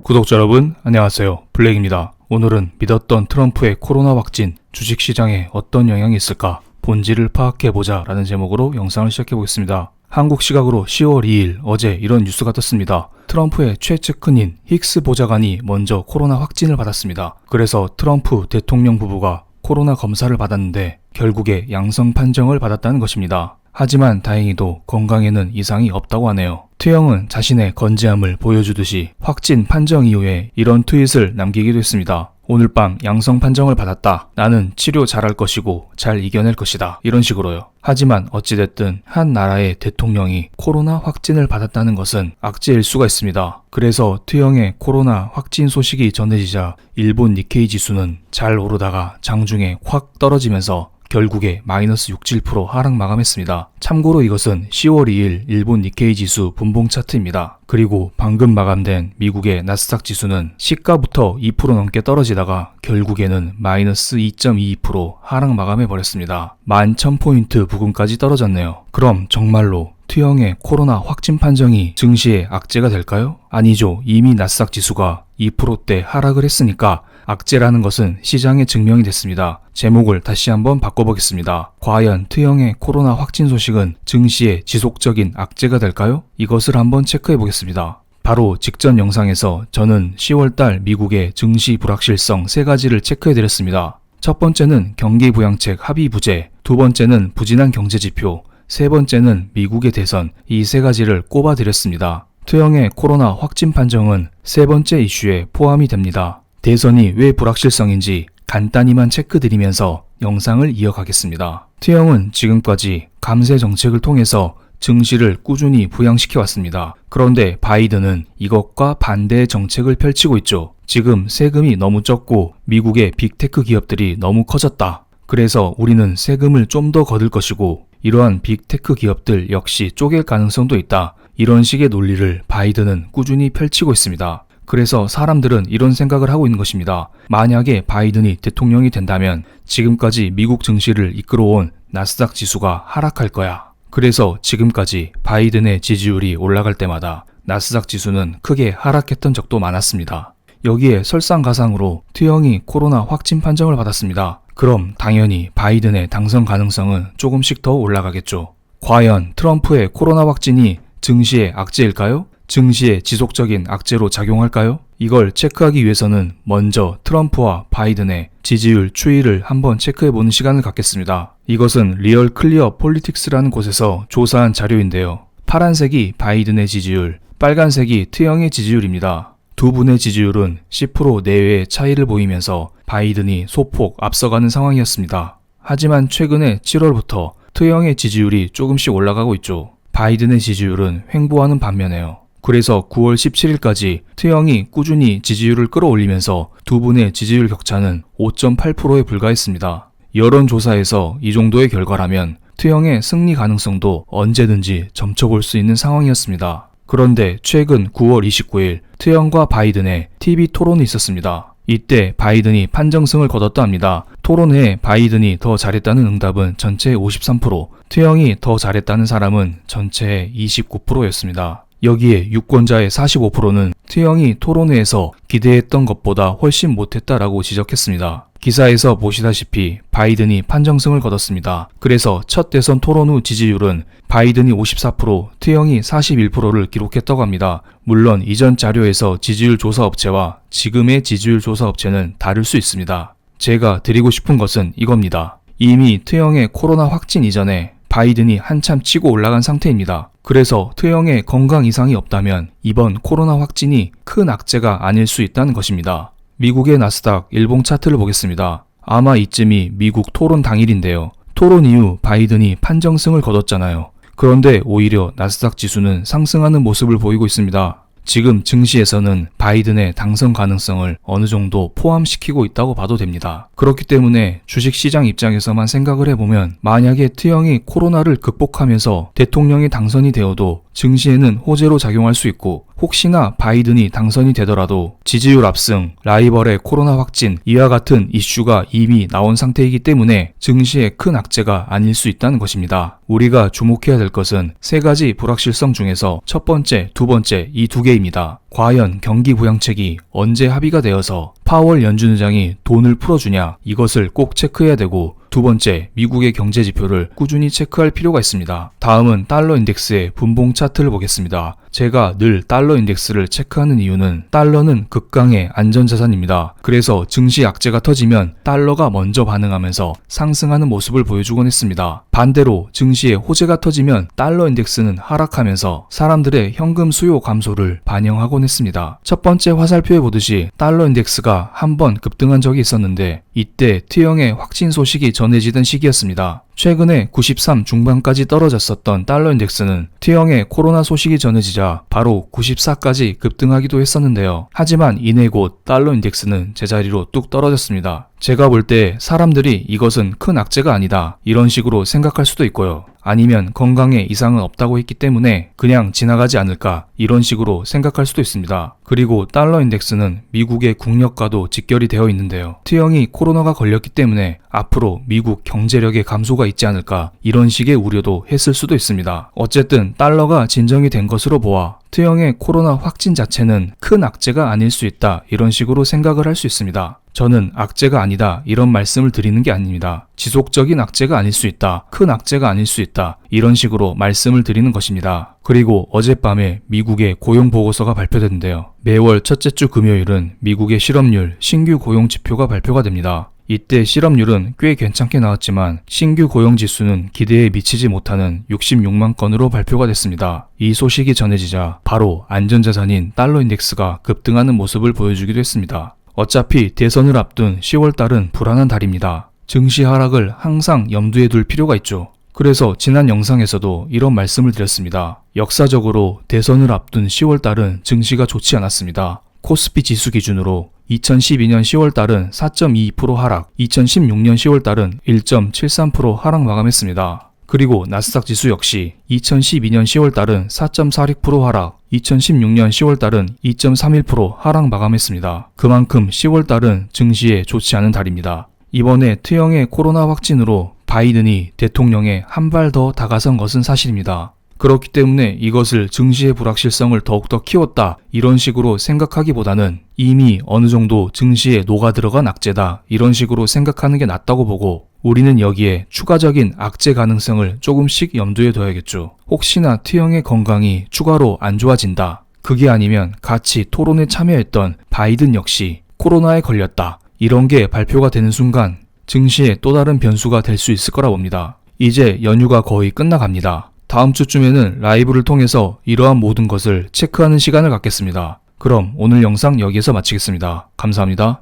구독자 여러분 안녕하세요. 블랙입니다. 오늘은 믿었던 트럼프의 코로나 확진 주식시장에 어떤 영향이 있을까 본질을 파악해보자 라는 제목으로 영상을 시작해보겠습니다. 한국 시각으로 10월 2일 어제 이런 뉴스가 떴습니다. 트럼프의 최측근인 힉스 보좌관이 먼저 코로나 확진을 받았습니다. 그래서 트럼프 대통령 부부가 코로나 검사를 받았는데 결국에 양성 판정을 받았다는 것입니다. 하지만 다행히도 건강에는 이상이 없다고 하네요. 트형은 자신의 건재함을 보여주듯이 확진 판정 이후에 이런 트윗을 남기기도 했습니다. 오늘 밤 양성 판정을 받았다. 나는 치료 잘할 것이고 잘 이겨낼 것이다. 이런 식으로요. 하지만 어찌됐든 한 나라의 대통령이 코로나 확진을 받았다는 것은 악재일 수가 있습니다. 그래서 트형의 코로나 확진 소식이 전해지자 일본 니케이 지수는 잘 오르다가 장중에 확 떨어지면서 결국에 마이너스 6~7% 하락 마감했습니다. 참고로 이것은 10월 2일 일본 니케이 지수 분봉 차트입니다. 그리고 방금 마감된 미국의 나스닥 지수는 시가부터 2% 넘게 떨어지다가 결국에는 마이너스 2.22% 하락 마감해버렸습니다. 11,000포인트 부근까지 떨어졌네요. 그럼 정말로 트형의 코로나 확진 판정이 증시의 악재가 될까요? 아니죠. 이미 나스닥 지수가 2%대 하락을 했으니까 악재라는 것은 시장에 증명이 됐습니다. 제목을 다시 한번 바꿔보겠습니다. 과연 트형의 코로나 확진 소식은 증시에 지속적인 악재가 될까요? 이것을 한번 체크해보겠습니다. 바로 직전 영상에서 저는 10월달 미국의 증시 불확실성 3가지를 체크해드렸습니다. 첫 번째는 경기 부양책 합의 부재, 두 번째는 부진한 경제지표, 세 번째는 미국의 대선, 이 3가지를 꼽아드렸습니다. 트형의 코로나 확진 판정은 세 번째 이슈에 포함이 됩니다. 대선이 왜 불확실성인지 간단히만 체크드리면서 영상을 이어가겠습니다. 트형은 지금까지 감세 정책을 통해서 증시를 꾸준히 부양시켜 왔습니다. 그런데 바이든은 이것과 반대의 정책을 펼치고 있죠. 지금 세금이 너무 적고 미국의 빅테크 기업들이 너무 커졌다. 그래서 우리는 세금을 좀 더 거둘 것이고 이러한 빅테크 기업들 역시 쪼갤 가능성도 있다. 이런 식의 논리를 바이든은 꾸준히 펼치고 있습니다. 그래서 사람들은 이런 생각을 하고 있는 것입니다. 만약에 바이든이 대통령이 된다면 지금까지 미국 증시를 이끌어온 나스닥 지수가 하락할 거야. 그래서 지금까지 바이든의 지지율이 올라갈 때마다 나스닥 지수는 크게 하락했던 적도 많았습니다. 여기에 설상가상으로 트형이 코로나 확진 판정을 받았습니다. 그럼 당연히 바이든의 당선 가능성은 조금씩 더 올라가겠죠. 과연 트럼프의 코로나 확진이 증시의 악재일까요? 증시에 지속적인 악재로 작용할까요? 이걸 체크하기 위해서는 먼저 트럼프와 바이든의 지지율 추이를 한번 체크해보는 시간을 갖겠습니다. 이것은 리얼 클리어 폴리틱스라는 곳에서 조사한 자료인데요. 파란색이 바이든의 지지율, 빨간색이 트형의 지지율입니다. 두 분의 지지율은 10% 내외의 차이를 보이면서 바이든이 소폭 앞서가는 상황이었습니다. 하지만 최근에 7월부터 트형의 지지율이 조금씩 올라가고 있죠. 바이든의 지지율은 횡보하는 반면에요. 그래서 9월 17일까지 트형이 꾸준히 지지율을 끌어올리면서 두 분의 지지율 격차는 5.8%에 불과했습니다. 여론조사에서 이 정도의 결과라면 트형의 승리 가능성도 언제든지 점쳐볼 수 있는 상황이었습니다. 그런데 최근 9월 29일 트형과 바이든의 TV 토론이 있었습니다. 이때 바이든이 판정승을 거뒀다 합니다. 토론회에 바이든이 더 잘했다는 응답은 전체의 53%, 트형이 더 잘했다는 사람은 전체의 29%였습니다. 여기에 유권자의 45%는 트형이 토론회에서 기대했던 것보다 훨씬 못했다라고 지적했습니다. 기사에서 보시다시피 바이든이 판정승을 거뒀습니다. 그래서 첫 대선 토론 후 지지율은 바이든이 54%, 트형이 41%를 기록했다고 합니다. 물론 이전 자료에서 지지율 조사 업체와 지금의 지지율 조사 업체는 다를 수 있습니다. 제가 드리고 싶은 것은 이겁니다. 이미 트형의 코로나 확진 이전에 바이든이 한참 치고 올라간 상태입니다. 그래서 트형의 건강 이상이 없다면 이번 코로나 확진이 큰 악재가 아닐 수 있다는 것입니다. 미국의 나스닥 일봉 차트를 보겠습니다. 아마 이쯤이 미국 토론 당일인데요. 토론 이후 바이든이 판정승을 거뒀잖아요. 그런데 오히려 나스닥 지수는 상승하는 모습을 보이고 있습니다. 지금 증시에서는 바이든의 당선 가능성을 어느 정도 포함시키고 있다고 봐도 됩니다. 그렇기 때문에 주식시장 입장에서만 생각을 해보면 만약에 트형이 코로나를 극복하면서 대통령이 당선이 되어도 증시에는 호재로 작용할 수 있고 혹시나 바이든이 당선이 되더라도 지지율 압승, 라이벌의 코로나 확진 이와 같은 이슈가 이미 나온 상태이기 때문에 증시에 큰 악재가 아닐 수 있다는 것입니다. 우리가 주목해야 될 것은 세 가지 불확실성 중에서 첫 번째, 두 번째 이 두 개입니다. 과연 경기 부양책이 언제 합의가 되어서 파월 연준 의장이 돈을 풀어주냐, 이것을 꼭 체크해야 되고, 두 번째, 미국의 경제 지표를 꾸준히 체크할 필요가 있습니다. 다음은 달러 인덱스의 분봉 차트를 보겠습니다. 제가 늘 달러 인덱스를 체크하는 이유는 달러는 극강의 안전자산입니다. 그래서 증시 악재가 터지면 달러가 먼저 반응하면서 상승하는 모습을 보여주곤 했습니다. 반대로 증시의 호재가 터지면 달러 인덱스는 하락하면서 사람들의 현금 수요 감소를 반영하곤 했습니다. 첫 번째 화살표에 보듯이 달러 인덱스가 한번 급등한 적이 있었는데 이때 T형의 확진 소식이 전해지던 시기였습니다. 최근에 93 중반까지 떨어졌었던 달러 인덱스는 T형의 코로나 소식이 전해지자 바로 94까지 급등하기도 했었는데요. 하지만 이내 곧 달러 인덱스는 제자리로 뚝 떨어졌습니다. 제가 볼 때 사람들이 이것은 큰 악재가 아니다, 이런 식으로 생각할 수도 있고요. 아니면 건강에 이상은 없다고 했기 때문에 그냥 지나가지 않을까, 이런 식으로 생각할 수도 있습니다. 그리고 달러 인덱스는 미국의 국력과도 직결이 되어 있는데요. T형이 코로나가 걸렸기 때문에 앞으로 미국 경제력의 감소가 있지 않을까, 이런 식의 우려도 했을 수도 있습니다. 어쨌든 달러가 진정이 된 것으로 보아 T형의 코로나 확진 자체는 큰 악재가 아닐 수 있다, 이런 식으로 생각을 할 수 있습니다. 저는 악재가 아니다, 이런 말씀을 드리는 게 아닙니다. 지속적인 악재가 아닐 수 있다, 큰 악재가 아닐 수 있다, 이런 식으로 말씀을 드리는 것입니다. 그리고 어젯밤에 미국의 고용 보고서가 발표됐는데요. 매월 첫째 주 금요일은 미국의 실업률, 신규 고용 지표가 발표가 됩니다. 이때 실업률은 꽤 괜찮게 나왔지만 신규 고용 지수는 기대에 미치지 못하는 66만 건으로 발표가 됐습니다. 이 소식이 전해지자 바로 안전자산인 달러 인덱스가 급등하는 모습을 보여주기도 했습니다. 어차피 대선을 앞둔 10월달은 불안한 달입니다. 증시 하락을 항상 염두에 둘 필요가 있죠. 그래서 지난 영상에서도 이런 말씀을 드렸습니다. 역사적으로 대선을 앞둔 10월달은 증시가 좋지 않았습니다. 코스피 지수 기준으로 2012년 10월달은 4.22% 하락, 2016년 10월달은 1.73% 하락 마감했습니다. 그리고 나스닥 지수 역시 2012년 10월달은 4.46% 하락, 2016년 10월달은 2.31% 하락 마감했습니다. 그만큼 10월달은 증시에 좋지 않은 달입니다. 이번에 T형의 코로나 확진으로 바이든이 대통령에 한 발 더 다가선 것은 사실입니다. 그렇기 때문에 이것을 증시의 불확실성을 더욱더 키웠다, 이런 식으로 생각하기보다는 이미 어느 정도 증시에 녹아들어간 악재다, 이런 식으로 생각하는 게 낫다고 보고, 우리는 여기에 추가적인 악재 가능성을 조금씩 염두에 둬야겠죠. 혹시나 T형의 건강이 추가로 안 좋아진다, 그게 아니면 같이 토론에 참여했던 바이든 역시 코로나에 걸렸다, 이런 게 발표가 되는 순간 증시에 또 다른 변수가 될 수 있을 거라 봅니다. 이제 연휴가 거의 끝나갑니다. 다음 주쯤에는 라이브를 통해서 이러한 모든 것을 체크하는 시간을 갖겠습니다. 그럼 오늘 영상 여기에서 마치겠습니다. 감사합니다.